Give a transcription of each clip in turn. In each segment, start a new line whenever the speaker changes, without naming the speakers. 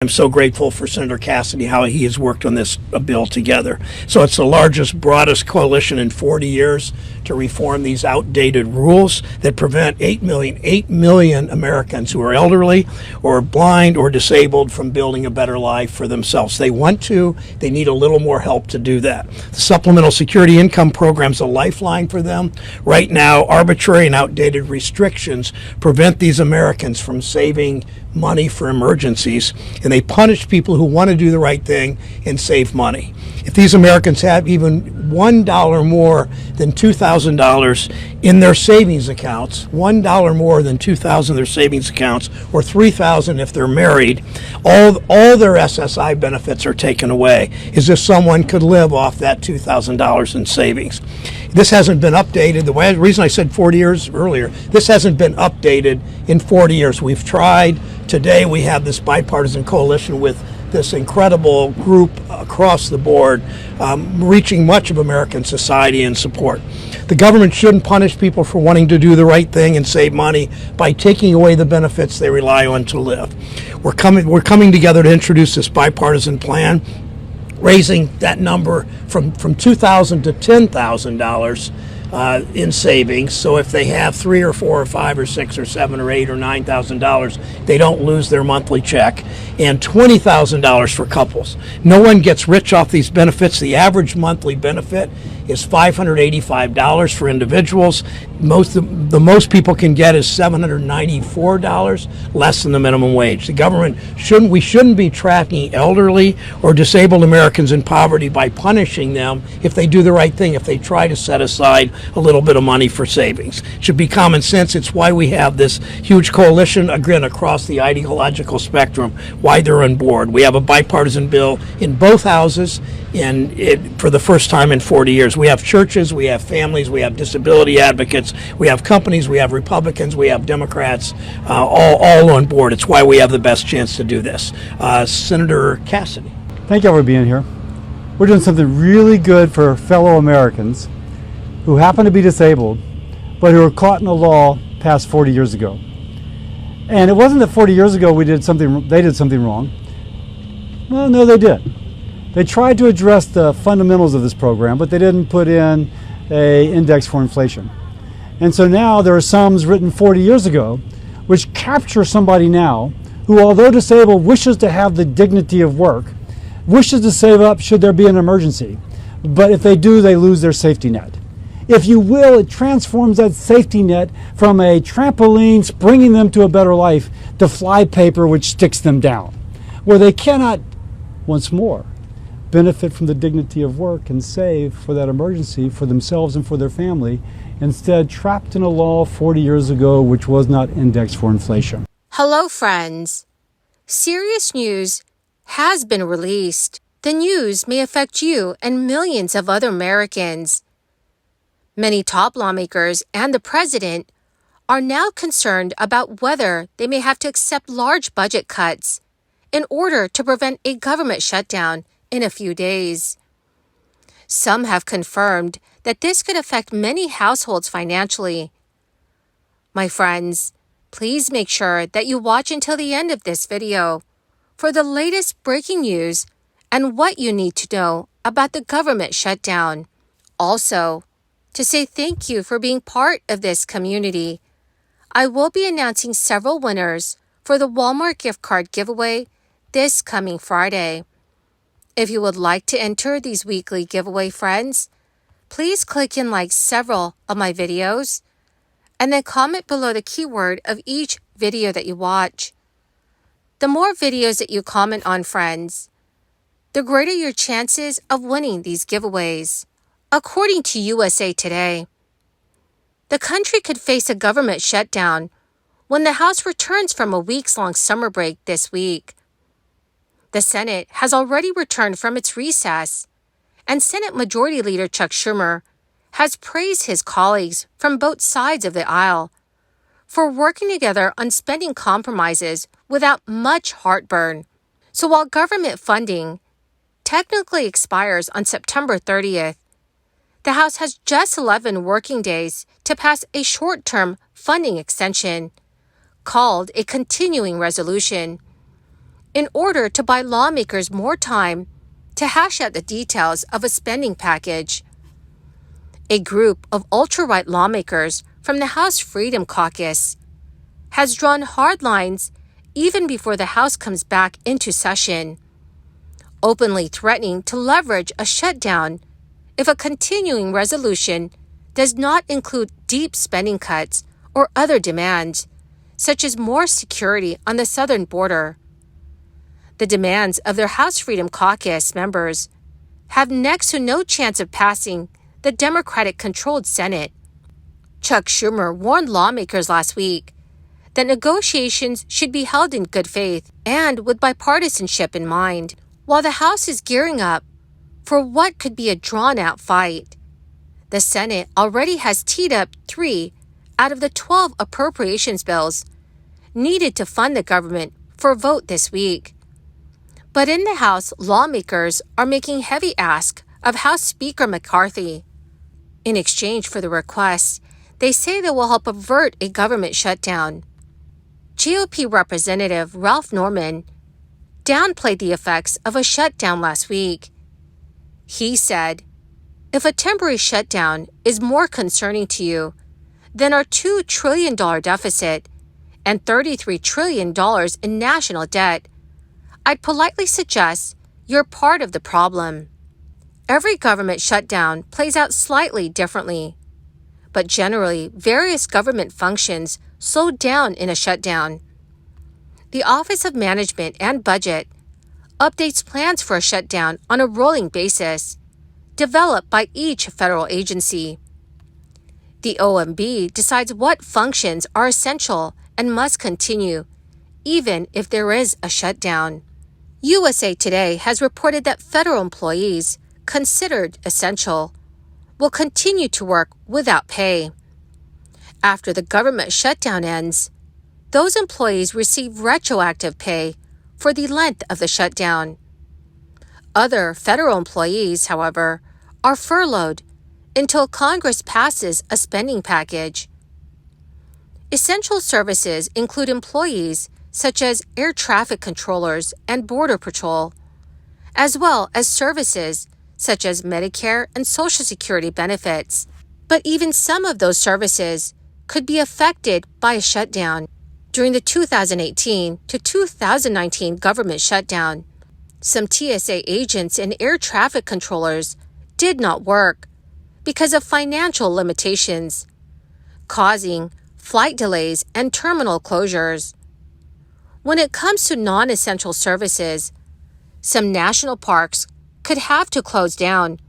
I'm so grateful for Senator Cassidy, how he has worked on this bill together. So it's the largest, broadest coalition in 40 years to reform these outdated rules that prevent 8 million Americans who are elderly or blind or disabled from building a better life for themselves. They want to, they need a little more help to do that. The Supplemental Security Income Program is a lifeline for them. Right now, arbitrary and outdated restrictions prevent these Americans from saving money for emergencies, and they punish people who want to do the right thing and save money. If these Americans have even $1 more than $2,000 in their savings accounts, $1 more than $2,000 in their savings accounts, or $3,000 if they're married, all their SSI benefits are taken away, as if someone could live off that $2,000 in savings. This hasn't been updated. The reason I said 40 years earlier, this hasn't been updated in 40 years. We've tried. Today we have this bipartisan coalition with this incredible group across the board, reaching much of American society in support. The government shouldn't punish people for wanting to do the right thing and save money by taking away the benefits they rely on to live. We're coming together to introduce this bipartisan plan, raising that number from $2,000 to $10,000 in savings. So if they have $3 or $4 or $5 or $6 or $7 or $8 or $9,000, they don't lose their monthly check. And $20,000 for couples. No one gets rich off these benefits. The average monthly benefit is $585 for individuals. The most people can get is $794, less than the minimum wage. The government shouldn't be tracking elderly or disabled Americans in poverty by punishing them if they do the right thing, if they try to set aside a little bit of money for savings. It should be common sense. It's why we have this huge coalition, again, across the ideological spectrum, why they're on board. We have a bipartisan bill in both houses, and for the first time in 40 years. We have churches, we have families, we have disability advocates, we have companies, we have Republicans, we have Democrats, all on board. It's why we have the best chance to do this. Senator Cassidy.
Thank you all for being here. We're doing something really good for fellow Americans who happen to be disabled, but who were caught in a law passed 40 years ago. And it wasn't that 40 years ago they did something wrong. Well, no, they did. They tried to address the fundamentals of this program, but they didn't put in an index for inflation. And so now there are sums written 40 years ago which capture somebody now who, although disabled, wishes to have the dignity of work, wishes to save up should there be an emergency. But if they do, they lose their safety net. If you will, it transforms that safety net from a trampoline springing them to a better life to flypaper which sticks them down, where they cannot, once more, benefit from the dignity of work and save for that emergency for themselves and for their family, instead trapped in a law 40 years ago which was not indexed for inflation.
Hello, friends. Serious news has been released. The news may affect you and millions of other Americans. Many top lawmakers and the president are now concerned about whether they may have to accept large budget cuts in order to prevent a government shutdown in a few days. Some have confirmed that this could affect many households financially. My friends, please make sure that you watch until the end of this video for the latest breaking news and what you need to know about the government shutdown. Also, to say thank you for being part of this community, I will be announcing several winners for the Walmart gift card giveaway this coming Friday. If you would like to enter these weekly giveaway, friends, please click and like several of my videos, and then comment below the keyword of each video that you watch. The more videos that you comment on, friends, the greater your chances of winning these giveaways. According to USA Today, the country could face a government shutdown when the House returns from a weeks-long summer break this week. The Senate has already returned from its recess, and Senate Majority Leader Chuck Schumer has praised his colleagues from both sides of the aisle for working together on spending compromises without much heartburn. So while government funding technically expires on September 30th, the House has just 11 working days to pass a short-term funding extension called a continuing resolution. in order to buy lawmakers more time to hash out the details of a spending package. A group of ultra-right lawmakers from the House Freedom Caucus has drawn hard lines even before the House comes back into session, openly threatening to leverage a shutdown if a continuing resolution does not include deep spending cuts or other demands, such as more security on the southern border. The demands of their House Freedom Caucus members have next to no chance of passing the Democratic-controlled Senate. Chuck Schumer warned lawmakers last week that negotiations should be held in good faith and with bipartisanship in mind, while the House is gearing up for what could be a drawn-out fight. The Senate already has teed up 3 out of the 12 appropriations bills needed to fund the government for a vote this week. But in the House, lawmakers are making heavy ask of House Speaker McCarthy. In exchange for the request, they say they will help avert a government shutdown. GOP Representative Ralph Norman downplayed the effects of a shutdown last week. He said, "If a temporary shutdown is more concerning to you than our $2 trillion deficit and $33 trillion in national debt, I'd politely suggest you're part of the problem." Every government shutdown plays out slightly differently, but generally, various government functions slow down in a shutdown. The Office of Management and Budget updates plans for a shutdown on a rolling basis, developed by each federal agency. The OMB decides what functions are essential and must continue, even if there is a shutdown. USA Today has reported that federal employees considered essential will continue to work without pay. After the government shutdown ends, those employees receive retroactive pay for the length of the shutdown. Other federal employees, however, are furloughed until Congress passes a spending package. Essential services include employees such as air traffic controllers and Border Patrol, as well as services such as Medicare and Social Security benefits. But even some of those services could be affected by a shutdown. During the 2018 to 2019 government shutdown, some TSA agents and air traffic controllers did not work because of financial limitations, causing flight delays and terminal closures. When it comes to non-essential services, some national parks could have to close down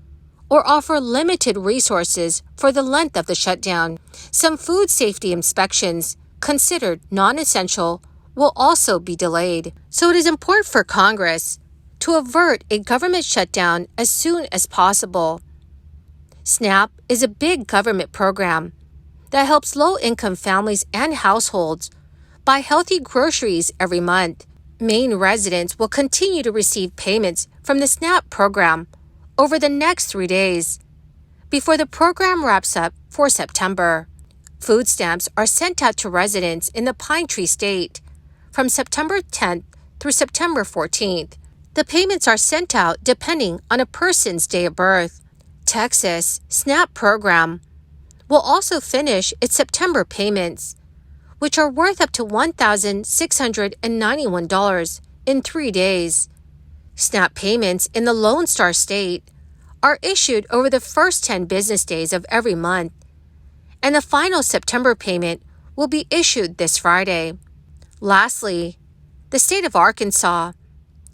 or offer limited resources for the length of the shutdown. Some food safety inspections considered non-essential will also be delayed. So it is important for Congress to avert a government shutdown as soon as possible. SNAP is a big government program that helps low-income families and households buy healthy groceries every month. Maine residents will continue to receive payments from the SNAP program over the next 3 days before the program wraps up for September. Food stamps are sent out to residents in the Pine Tree State from September 10th through September 14th. The payments are sent out depending on a person's day of birth. Texas SNAP program will also finish its September payments, which are worth up to $1,691 in 3 days. SNAP payments in the Lone Star State are issued over the first 10 business days of every month, and the final September payment will be issued this Friday. Lastly, the state of Arkansas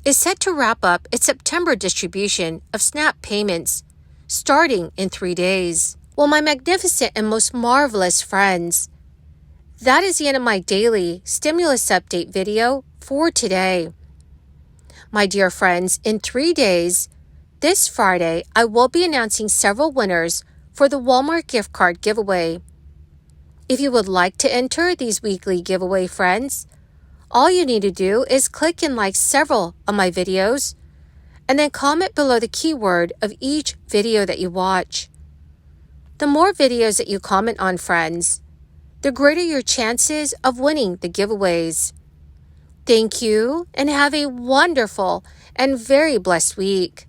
is set to wrap up its September distribution of SNAP payments starting in 3 days. Well, my magnificent and most marvelous friends, that is the end of my daily stimulus update video for today. My dear friends, in 3 days, this Friday, I will be announcing several winners for the Walmart gift card giveaway. If you would like to enter these weekly giveaway, friends, all you need to do is click and like several of my videos and then comment below the keyword of each video that you watch. The more videos that you comment on, friends, the greater your chances of winning the giveaways. Thank you and have a wonderful and very blessed week.